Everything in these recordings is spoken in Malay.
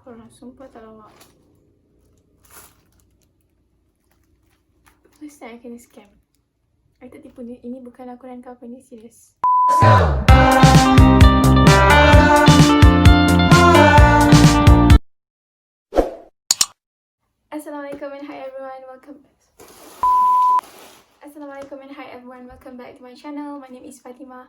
Korang sumpah tak lawak. First time I kena scam. I tak tipu ni. Ini bukan lakonan ke apa ni. Serius. Assalamualaikum and hi everyone. Welcome back to my channel. My name is Fatima.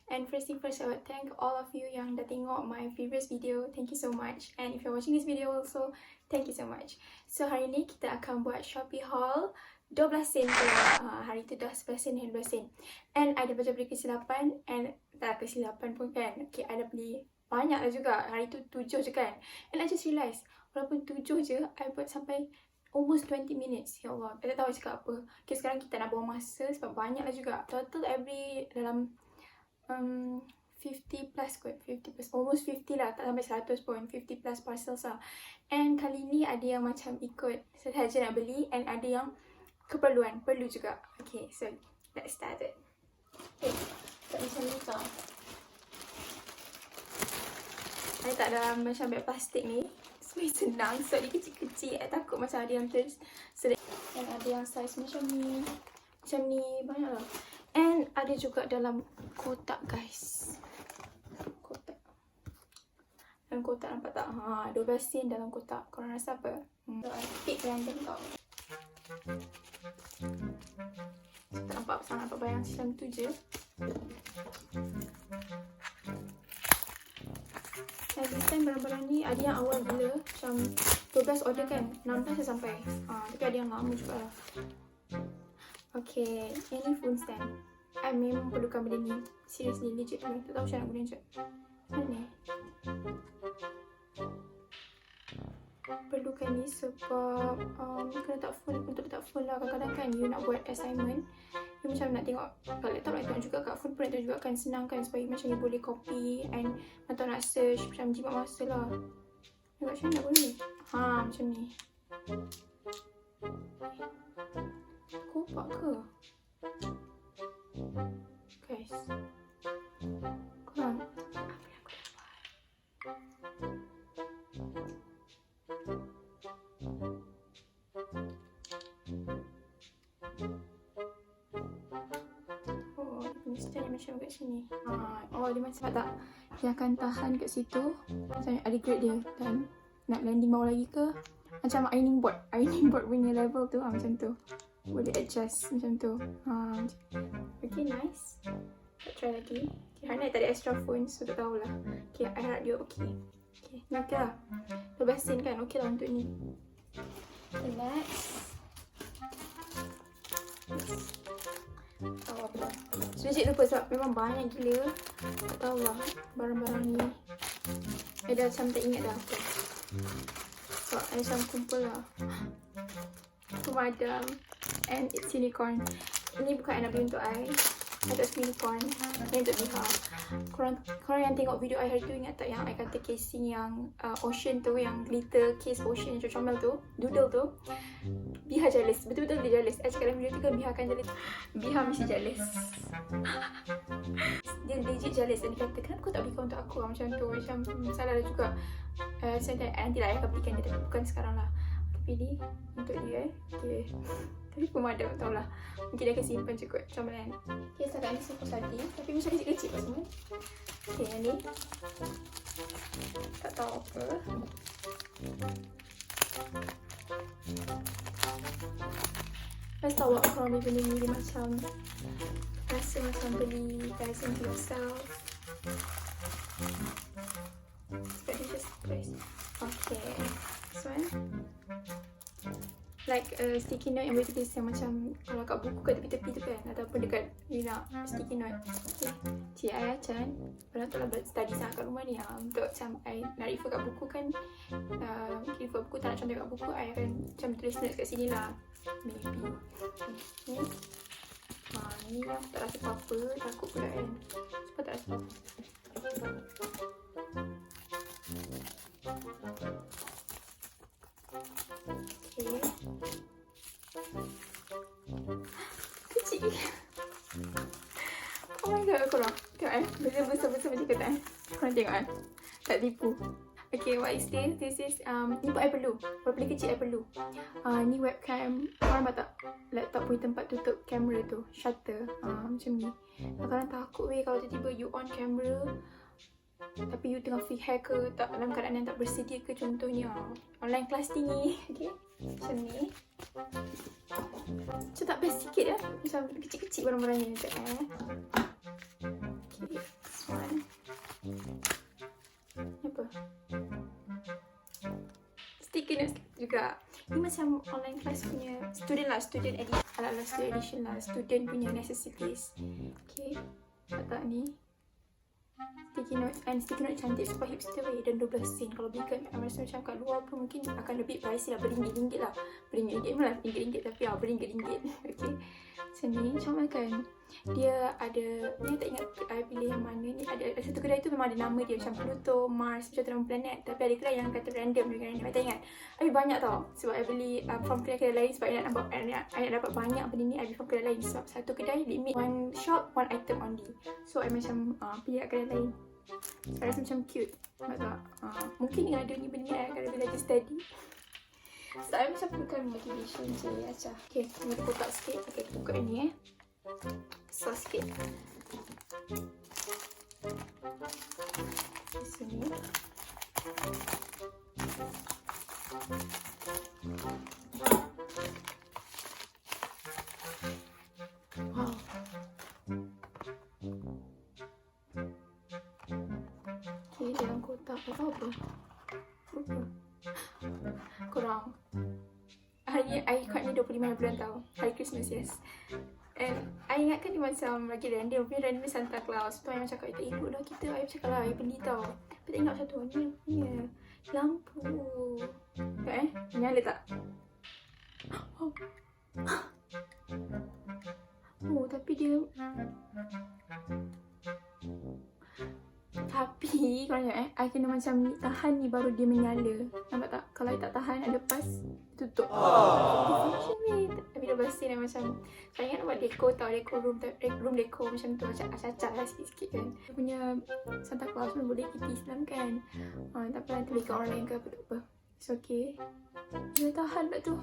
And first thing first, I would thank all of you yang dah tengok my previous video. Thank you so much. And if you're watching this video also, thank you so much. So hari ni kita akan buat Shopee haul 12 sen pula. Hari tu dah 11 sen dan 12 sen. And I dah baca beli kesilapan. And tak kesilapan pun kan. Okay, I dah beli banyak lah juga. Hari tu 7 je kan. And I just realised, walaupun 7 je, I buat sampai almost 20 minutes. Ya Allah, I tak tahu cakap apa. Okay, sekarang kita nak buang masa sebab banyak lah juga. Total every dalam 50 plus kot. 50 plus, almost 50 lah. Tak sampai 100 pun. 50 plus parcels lah. And kali ni ada yang macam ikut sahaja nak beli. And ada yang keperluan. Perlu juga. Okay, so let's start it. Okay, tak macam ni tau. I tak ada macam beg plastik ni. Supaya senang. So dia kecil-kecil. I takut macam ada yang tersedik. And ada yang saiz macam ni. Macam ni. Banyak lah. And ada juga dalam kotak guys. Kotak. Dalam kotak nampak tak? 12 sen dalam kotak. Korang rasa apa? So I pick random tau. Tak nampak sangat nampak bayang macam tu je. And this time barang-barang ni ada yang awal gila. Macam 12 order kan. 16 dah sampai. Tapi ada yang lama juga lah. Okay, ini phone stand. I memang perlukan benda ni. Seriously, legit ni. Tak tahu macam nak guna je. Mana ni? Perlukan ni sebab kena tak phone, untuk letak phone lah. Kadang-kadang kan you nak buat assignment, you macam nak tengok kat laptop, nak tengok juga kat phone pun nak tengok juga kan. Senang kan supaya macam you boleh copy and atau nak search macam jimat masa lah. Tengok macam mana nak guna ni? Macam ni. Kopak ke? Guys, korang, apa yang aku dah buat? Oh, dia punya stand macam kat sini. Oh, dia macam tak, dia akan tahan kat situ. Macam ada grade dia. Dan nak landing bawah lagi ke? Macam ironing board punya level tu. Macam tu. Boleh adjust macam tu. Okay, nice. Tak try lagi. Okay, Hana tak ada extra phone, so tak tahulah. Okay, I harap dia okay. Okay, nak lah. 12 sen kan, okay lah untuk ni. Okay, next. Tahu apa. So, cik lupa sebab memang banyak gila. Tak tahulah barang-barang ni. I dah macam tak ingat dah. So, I macam kumpul lah. Pemadam and it's unicorn. Ini bukan I nak beli untuk I. Untuk unicorn. Ini untuk Biha. Korang yang tengok video I hari tu ingat tak yang I kata casing yang ocean tu, yang glitter case ocean yang comel tu, doodle tu. Biha jealous. Betul-betul dia jealous. I cakap dalam video tu kan Biha akan jealous. Biha mesti jealous. Dia legit jealous dan dia kata, kenapa kau tak belikan untuk aku? Macam tu. Macam salah lah juga. Nanti lah I akan belikan dia, tapi bukan sekarang lah. Pilih untuk dia. Okay. Tapi pemadam tak tahulah. Mungkin dia akan simpan je kot comelan. Okay, setakat ni simple tadi. Tapi macam kecil-kecil kot semua. Okay, yang ni tak tahu apa. Lepas tahu lah korang beli benda ni, dia macam rasa macam beli present to yourself. Sebab dia just press. Okay, this one. Like sticky note yang boleh tulis yang macam kalau kat buku kat tepi-tepi tu kan, ataupun dekat you nak sticky note. Okay, Cik I Acan pernah tak lah study sangat kat rumah ni untuk macam I nak refer kat buku kan, refer buku tak nak contoh kat buku, I akan macam tulis notes kat sini lah. Maybe okay. Ni lah tak rasa apa-apa, takut pula kan sebab tak rasa apa-apa. Okay. Kecil gila. Oh my god, korang tengok beza besar-besar macam kata korang tengok tak tipu. Okay, what is this? This is ni buat I perlu. Walaupun kecil I perlu. Ni webcam. Nampak tak? Laptop punya tempat tutup kamera tu, shutter. Macam ni. Kadang-kadang takut weh kalau tiba-tiba you on kamera tapi you tengah free hair ke, tak dalam keadaan yang tak bersedia ke, contohnya online kelas tinggi. Okay, macam ni. Macam tak best sikit lah. Macam kecil-kecil barang-barangnya macam Okay, this one. Apa? Sticky notes juga. Ni macam online class punya student lah, student edition. Alat-alat student edition lah, student punya necessities. Okay, tak ni. Sticky notes, and sticky note cantik super hipster weh, dan 12 sen. Kalau beli kat rasa macam kat luar pun mungkin akan lebih pricey lah, beringgit-ringgit lah. Beringgit-ringgit malah ringgit-ringgit, tapi beringgit-ringgit. Okay, macam ni, comel kan. Dia ada, ni tak ingat I pilih yang mana ni. Ada satu kedai tu memang ada nama dia, macam Pluto, Mars, macam tu nama planet. Tapi ada kedai yang kata random dengan random. I tak ingat. I banyak tau. Sebab I beli from kedai-kedai lain. Sebab I nak dapat banyak benda ni, I beli from kedai lain. Sebab satu kedai limit one shop, one item only. So I macam pilih kat kedai lain. I rasa macam cute. Nampak tak? Mungkin dengan ada ni benda ni, I akan lebih lagi steady. So I macam perlukan motivation je. Acah. Okay, kita kotak sikit. Okay, kita buka ni besar sikit. Di sini. Wow. Okay, dalam kotak apa? Kurang. Hari kat ni 25 bulan tau. Hari Christmas, yes. And I ingatkan dia macam lagi random. Punya random Santa Claus. Tu I macam cakap, tak ikut dah kita. I cakap lah, I beli tau. Tapi tak ingat macam tu. Ni punya lampu. Nyala tak? Oh, tapi dia... Tapi kalau I kena macam ni, tahan ni baru dia menyala. Nampak tak? Kalau I tak tahan, I lepas tutup. Function weh. Tapi dah bersin I macam, saya ingat nak buat dekor tau, dekor room dekor macam tu, macam acak-acak lah sikit-sikit kan. Dia punya Santa Claus pun boleh kita Islam kan. Tak apa, nanti beli kat online ke apa-apa. It's okay. Dia tahan tak tu.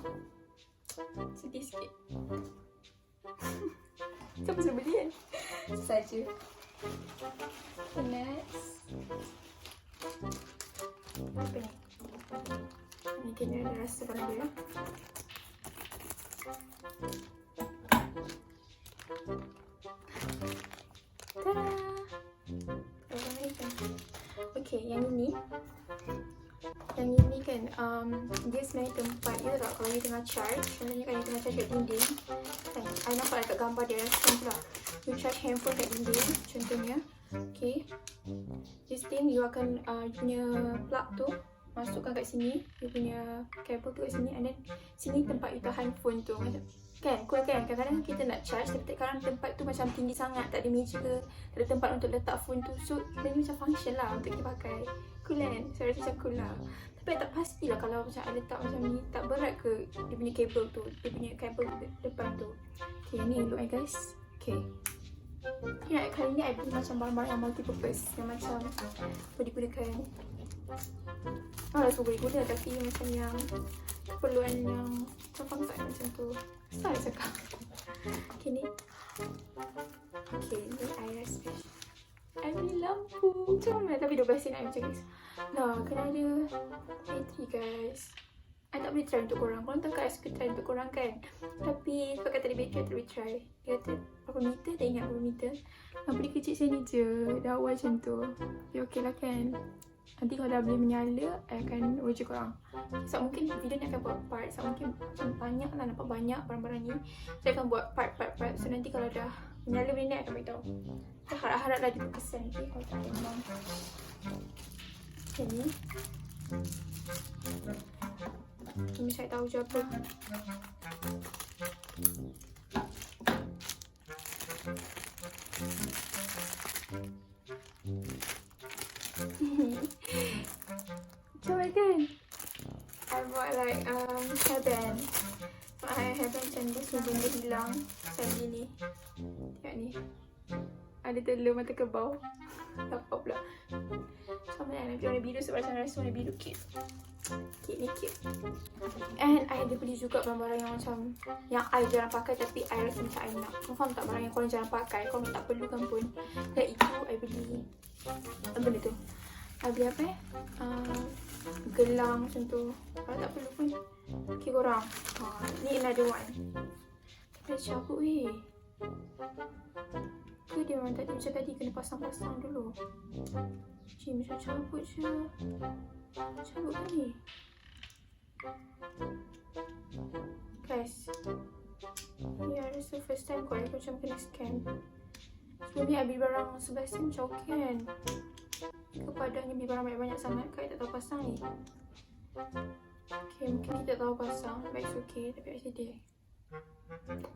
Sedih sikit. Siapa suruh beli kan? Saja. Okay, next. Apa ni? Ni kena ada rasa pada dia. Tada! Okay, yang ini. Yang ini kan, dia sebenarnya tempat dia tak, kalau dia tengah charge. Contohnya kan dia tengah charge kat dinding kan, I nampak dekat gambar dia rasa lah. You charge handphone kat dinding contohnya. Okay, this thing you akan punya plug tu masukkan kat sini, you punya kabel tu kat sini, and then sini tempat you tahan phone tu. Kan, cool kan? Kadang-kadang kita nak charge tapi kadang tempat tu macam tinggi sangat, tak ada meja ke, tak ada tempat untuk letak phone tu. So dia macam function lah untuk kita pakai. Cool kan? Saya rasa macam cool lah. Tapi tak pastilah kalau macam I letak macam ni, tak berat ke dia punya kabel tu, dia punya kabel depan tu. Okay, ni look guys. Okay, ya, kali ni I beli macam barang-barang yang multi-purpose, yang macam boleh digunakan. Lah semua boleh guna, tapi macam yang keperluan yang macam tak macam tu. Salah cakap. Okay, ni. Okay, ni I special. I beli lampu. Macam mana? Tapi 12 sen I macam guys. Nah, kena ada bateri guys. I tak boleh try untuk korang. Korang tahu kan I suka try untuk korang kan. Tapi sebab kata ada bateri, I tak boleh try. Dia kata berapa meter, tak ingat berapa meter. Lampu dia kecil sini je. Dah awal macam tu. Ya okey lah kan. Nanti kalau dah boleh menyala, I akan uji korang. So mungkin video ni akan buat part. So mungkin macam banyak lah, nampak banyak barang-barang ni. Saya akan buat part. So nanti kalau dah menyala benda ni, I akan beritahu. Saya harap-harap lah dia berkesan nanti. Kalau tak memang macam ni. Cuma saya tahu je apa. Coba kan? I buat like hairband. Hairband macam ni, semua benda hilang. Macam ni. Tengok ni. Ada telur mata kebau. Lapar pula. Sama yang warna biru sebab saya rasa warna biru cute. Okay, ni cute. And I ada beli juga barang-barang yang macam yang I jarang pakai tapi I rasa macam I nak. Kau faham tak, barang yang korang jarang pakai, korang tak perlukan pun. Dan itu I beli apa benda tu? I beli apa gelang macam tu. Kalau tak perlu pun okay korang. Ni another one. Tapi cabut weh. Ke dia memang tadi macam tadi kena pasang-pasang dulu. Cik macam cabut je. Cabut kan ni? Guys, ni I rasa first time kot aku macam kena scan. Sebelum ni I beli barang 11 sen macam ok kan. Kepadanya beli barang banyak-banyak sangat kat tak tahu pasang ni. Okay, mungkin kita tahu pasang, but it's okay, tapi I sedih.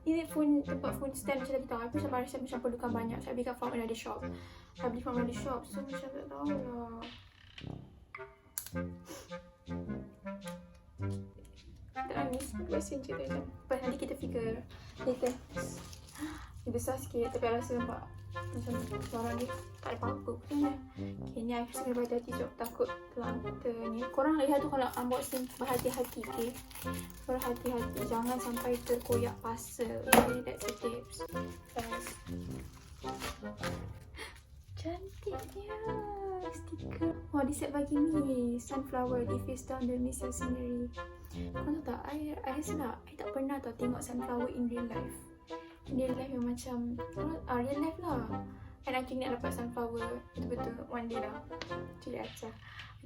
Ini phone, tempat phone stand macam tadi tau. Aku macam rasa macam perlukan banyak. Saya beli kat from another shop. I beli from another shop, so macam tak tahu lah. Tak nangis, biasa je tu. Lepas nanti kita figure later. Dia besar sikit tapi I rasa nampak macam barang dia tak ada apa-apa pun. Okay, ni I rasa kena berhati-hati sebab takut terlantar ni. Korang lihat tu kalau unboxing berhati-hati, okay? Berhati-hati, jangan sampai terkoyak pasal. Okay, that's the tips. Guys, cantik dia stiker. Oh, dia set bagi ni sunflower diffuse down the mist of scenery. Korang tahu tak, I rasa lah I tak pernah tau tengok sunflower in real life. Real life yang macam real life lah. And I think nak dapat sunflower betul-betul one day lah. Curi acah.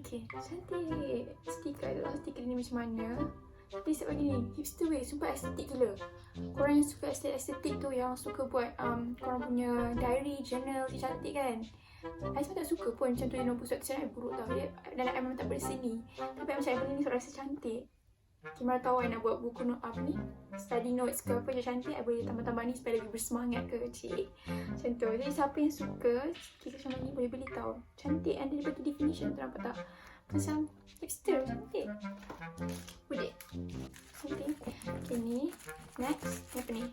Okay, cantik stiker. I tak tahu stiker ni macam mana, tapi set bagi ni hipster way. Sumpah estetik gila. Korang yang suka estetik tu, yang suka buat korang punya diary, journal cantik kan. I semua tak suka pun macam tu yang nombor suatu saya buruk tau dia. Dan I memang tak berseni. Tapi macam I beli ni sebab rasa cantik. Gimana tahu I nak buat buku apa ni, study notes ke apa je cantik, I boleh tambah-tambah ni supaya lebih bersemangat ke cik. Macam tu. Jadi siapa yang suka stiker macam ni boleh beli tau. Cantik, and dia bagi definition tu, nampak tak? Macam hipster, cantik. Boleh. Cantik. Okay, ni next, ni apa ni?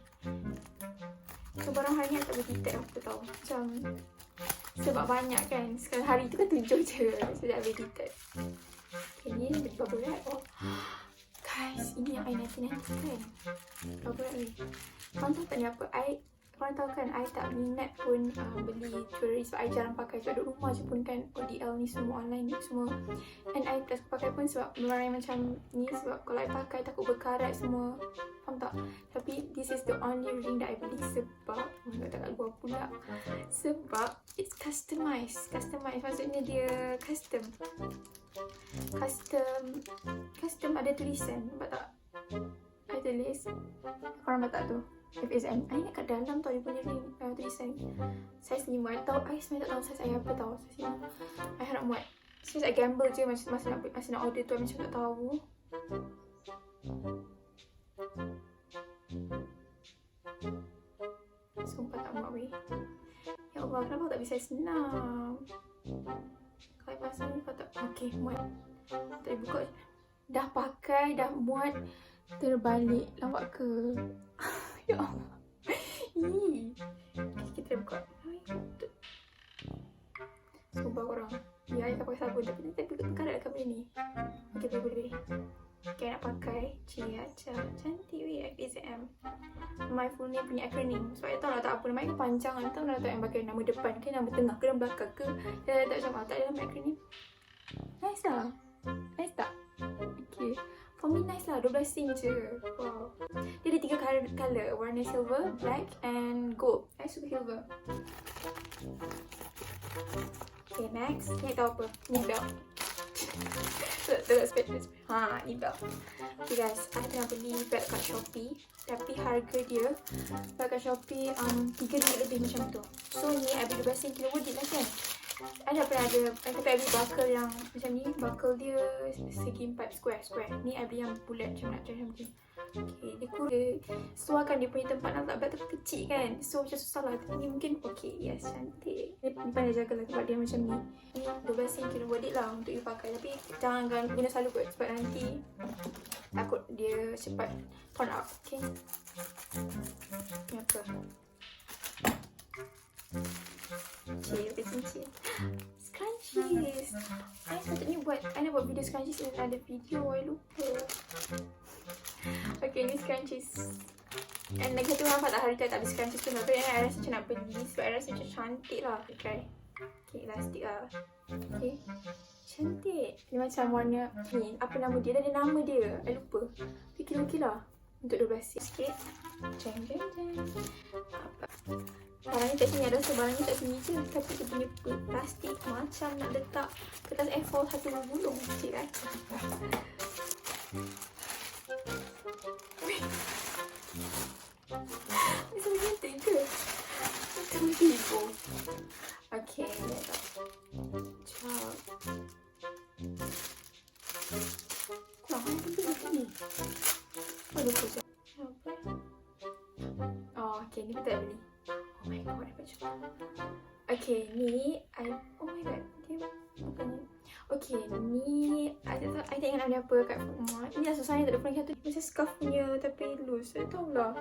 So barang hari ni I tak boleh detect apa tau. Macam sebab banyak kan, sekali hari tu kan 7 je, so tak boleh detect. Okay, ni beli bubble wrap. Oh guys, ini yang I nanti-nanti kan. Bubble wrap ni. Korang tahu tak ni apa? Korang tahu kan I tak minat pun beli jewelry sebab I jarang pakai. Sebab duduk rumah je pun kan, ODL ni semua online ni semua. And I tak suka pakai pun sebab barang macam ni, sebab kalau I pakai takut berkarat semua. Faham tak? Tapi this is the only ring that I beli sebab tak kat luar pula. Sebab it's customized. Customized maksudnya dia custom. Custom ada tulisan. Nampak tak? Ada tulis. Korang nampak tak tu? FSM. I ingat kat dalam tau dia punya ring tulisan saiz 5. I tahu, I sebenarnya tak tahu saiz I apa tau. Saiz 5 I harap muat. Saiz I gamble je masa nak order tu. I macam tak tahu. Sumpah tak muat weh. Ya Allah, kenapa tak bisa senang? Kalau I pasang ni kau tak. Okay, muat. Tak buka. Dah pakai, dah muat, terbalik. Nampak ke? Ya Allah. Kita buka. Sumpah korang. Ya, I tak pakai sabun tapi nanti berkarat dekat benda ni. Okay, boleh. Okay, nak pakai. Ciaca. Cantik weh. FSM. My full name punya acronym. Sebab I tahu lah tak apa. Nama I kan panjang kan. Tahu lah tak yang pakai nama depan ke, nama tengah ke, nama belakang ke. Tak macam tak ada nama acronym. Nice lah. Nice tak? Okay. For me nice lah, 12 sen je. Wow. Dia ada 3 colour. Warna silver, black and gold. I suka silver. Okay, next. Ni tahu apa? Ni belt. Ni belt. Okay guys, I tengah beli belt kat Shopee. Tapi harga dia belt kat Shopee RM3 lebih macam tu. So ni I beli 12 sen, kilo worth it lah kan. I dah pernah ada, tapi I beli buckle yang macam ni. Buckle dia segi 4 square. Ni I beli yang bulat macam nak macam ni. Okay, dia kurang. Dia sesuaikan dia punya tempat nak letak belt tu kecil kan. So macam susah lah. Tapi ni mungkin okay. Yes, cantik. Ni pandai jagalah tempat dia macam ni. Ni 12 sen kilo worth it lah untuk you pakai. Tapi jangan guna selalu kot. Sebab nanti takut dia cepat turn out. Okay. Ni apa? cincin. Scrunchies. I sepatutnya nak buat video scrunchies in another video. I lupa. Okay, ni scrunchies. And lagi satu nampak tak hari tu tak habis scrunchies tu. Tapi I rasa macam nak beli sebab I rasa macam cantik lah. Okay, try. Okay, elastik lah. Okay. Cantik. Dia macam warna ni. Apa nama dia? Dah ada nama dia. I lupa. Tapi okey lah. Untuk 12 sikit. Jeng. Apa? Barang ni tak sini. Ada rasa barang ni tak sini je. Tapi dia punya plastik macam nak letak kertas A4 satu gulung sikit kan. Ni sama cantik ke? Macam tipu. Okay, lihat tak. Macam kurang mana tu macam ni. Oh, lupa je. Apa? Oh, okay, ni kita beli. Oh my god, dapat juga. Okay, ni oh my god, dia bukannya. Okay, ni I tak ingat nama dia apa kat rumah. Ini lah susahnya tak ada pernah satu. Macam scarf punya tapi loose. Saya tahu lah.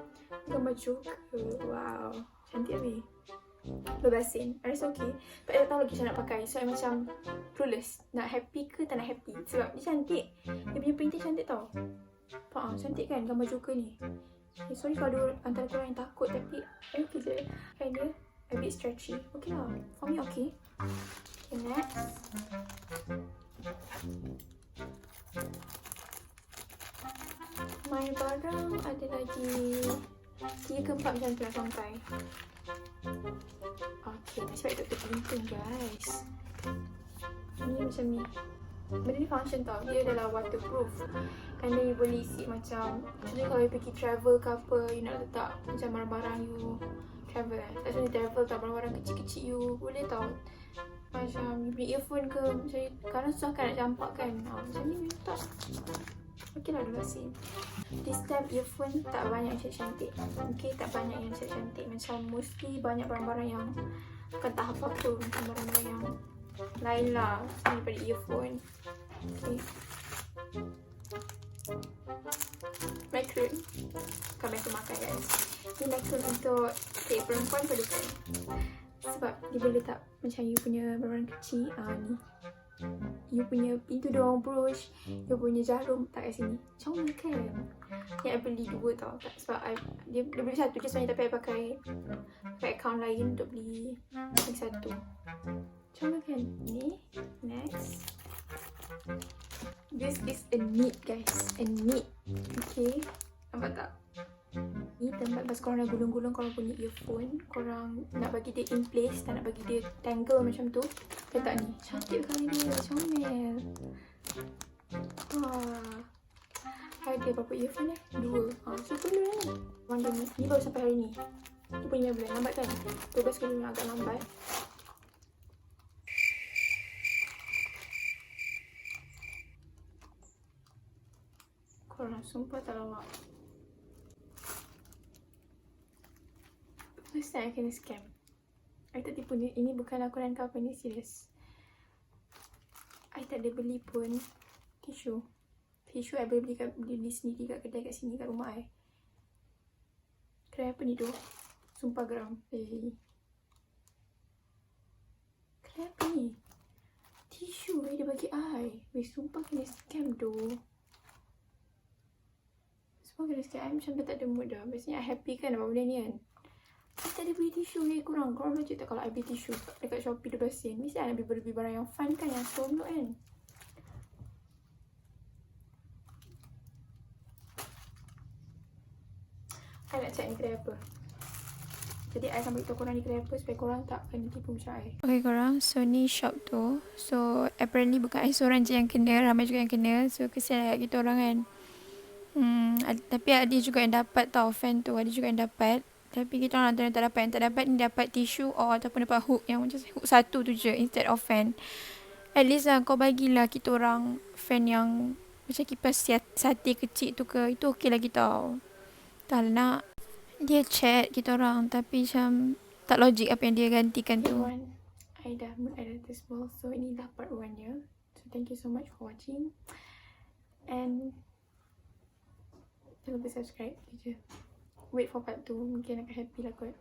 Gambar Joker. Wow, cantik habis. Bebasin. I rasa okay. But I tak tahu lagi macam nak pakai. So I macam clueless. Nak happy ke tak nak happy. Sebab dia cantik. Dia punya printing cantik tau. Cantik kan gambar Joker ni. Okay, sorry kalau ada antara korang yang takut. Tapi I okay je. Kain dia a bit stretchy. Okay lah. For me okay. Okay, next. My barang ada lagi 3 ke 4 macam tu nak sampai. Okay, nasib baik tak terpelinting guys. Ni macam ni. Benda ni function tau. Dia adalah waterproof. And then you boleh isi macam kalau you pergi travel ke apa, you nak letak macam barang-barang you travel tak sebenarnya travel tau, barang-barang kecil-kecil you boleh tau. Macam you beli earphone ke, macam kadang susah kan nak campak kan. Macam ni you letak. Okay lah, 12 sen. This time earphone tak banyak yang cantik. Okay, tak banyak yang cantik. Macam mostly banyak barang-barang yang bukan tahap apa, macam barang-barang yang lain lah daripada earphone. Okay. Macaron. Bukan macaron makan guys. Ni macaron untuk perempuan perlukan. Sebab dia boleh letak macam you punya barang kecil. Ni you punya pintu doang brush, you punya jarum tak kat sini. Comel kan? Yang I beli 2 tau. Sebab dia beli satu je sebenarnya, tapi I pakai account lain untuk beli yang satu. Comel kan? Ni next. This is a knit guys. A knit. Okay, nampak tak? Ni tempat pas korang nak gulung-gulung korang punya earphone, korang nak bagi dia in place, tak nak bagi dia tangle macam tu, letak ni. Cantik kali dia, comel. Wah, ada berapa earphone 2. So perlu lah ni. Wonder ni. Ni baru sampai hari ni. 25 bulan, lambat kan? 12 kali agak lambat. Korang sumpah tak lawak. First time I kena scam. I tak tipu ni. Ini bukan lakonan ke apa ni. Serius. I tak ada beli pun tisu. Tisu I boleh beli sendiri kat kedai kat sini kat rumah I. Kedai apa ni tu? Sumpah geram. Kedai apa ni? Tisu dia bagi I. Sumpah kena scam tu. Sumpah kena scam. I macam dah tak ada mood dah. Biasanya I happy kan dapat benda ni kan. I tak ada beli tisu ni korang. Korang macam tak kalau I beli tisu dekat Shopee 12 sen. Mesti I nak beli barang yang fun kan, yang seronok kan. I nak check ni kedai apa. Jadi I akan beritahu korang ni kedai apa supaya korang tak kena tipu macam I. Okay korang, so ni shop tu. So apparently bukan I seorang je yang kena, ramai juga yang kena. So kesian kat kita orang kan. Tapi ada juga yang dapat tau, fan tu. Ada juga yang dapat. Tapi kita orang tak dapat. Yang tak dapat ni dapat tisu ataupun dapat hook. Yang macam hook satu tu je instead of fan. At least lah kau bagilah kita orang fan yang macam kipas sate kecil tu ke. Itu okey lagi tau. Tak nak dia chat kita orang tapi macam tak logik apa yang dia gantikan tu. I dah edit this well. So ini dah part 1 nya. So thank you so much for watching. And jangan lupa subscribe je. Wait for part 2. Mungkin akan happy lah kot.